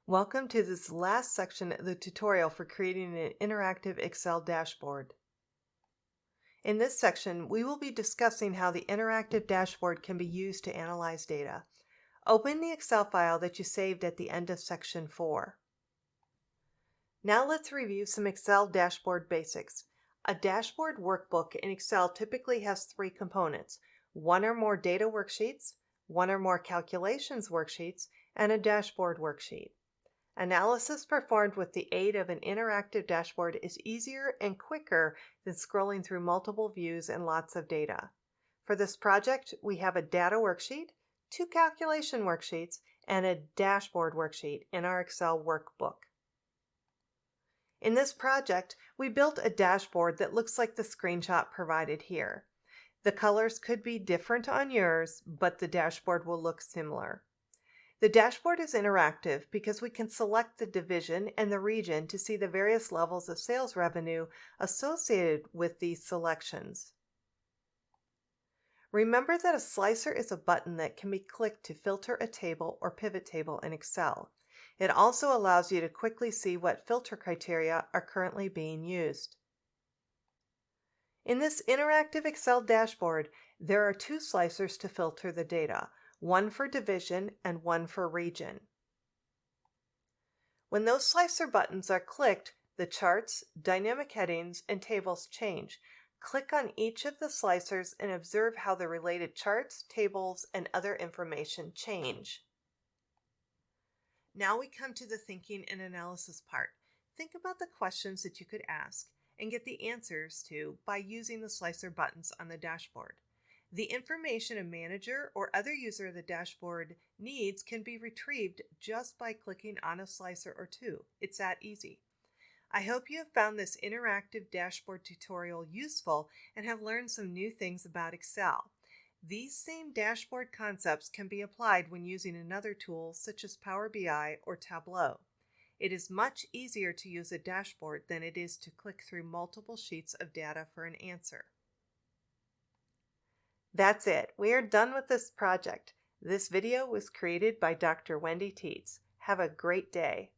Welcome to this last section of the tutorial for creating an interactive Excel dashboard. In this section, we will be discussing how the interactive dashboard can be used to analyze data. Open the Excel file that you saved at the end of section 4. Now let's review some Excel dashboard basics. A dashboard workbook in Excel typically has 3 components: one or more data worksheets, one or more calculations worksheets, and a dashboard worksheet. Analysis performed with the aid of an interactive dashboard is easier and quicker than scrolling through multiple views and lots of data. For this project, we have a data worksheet, 2 calculation worksheets, and a dashboard worksheet in our Excel workbook. In this project, we built a dashboard that looks like the screenshot provided here. The colors could be different on yours, but the dashboard will look similar. The dashboard is interactive because we can select the division and the region to see the various levels of sales revenue associated with these selections. Remember that a slicer is a button that can be clicked to filter a table or pivot table in Excel. It also allows you to quickly see what filter criteria are currently being used. In this interactive Excel dashboard, there are 2 slicers to filter the data, one for division and one for region. When those slicer buttons are clicked, the charts, dynamic headings, and tables change. Click on each of the slicers and observe how the related charts, tables, and other information change. Now we come to the thinking and analysis part. Think about the questions that you could ask and get the answers to by using the slicer buttons on the dashboard. The information a manager or other user of the dashboard needs can be retrieved just by clicking on a slicer or 2. It's that easy. I hope you have found this interactive dashboard tutorial useful and have learned some new things about Excel. These same dashboard concepts can be applied when using another tool such as Power BI or Tableau. It is much easier to use a dashboard than it is to click through multiple sheets of data for an answer. That's it. We are done with this project. This video was created by Dr. Wendy Tietz. Have a great day.